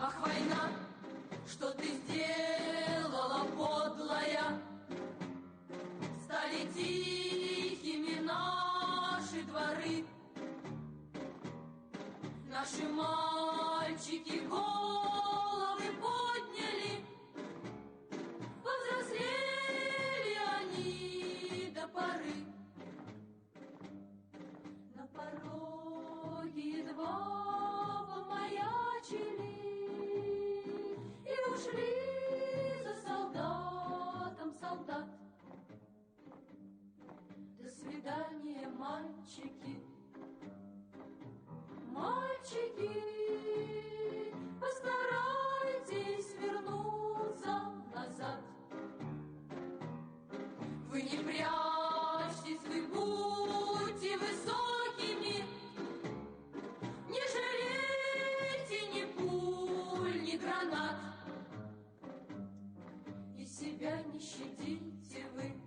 Ах, война, что ты сделала, подлая? Стали тихими наши дворы, наши мальчики головы подняли, повзрослели они до поры. На пороге едва помаячили и ушли за солдатом солдат. До свидания, мальчики, мальчики, постарайтесь вернуться назад. Вы не прячьтесь, вы будьте высокими, не жалейте ни пуль, ни гранат, и себя не щадите вы.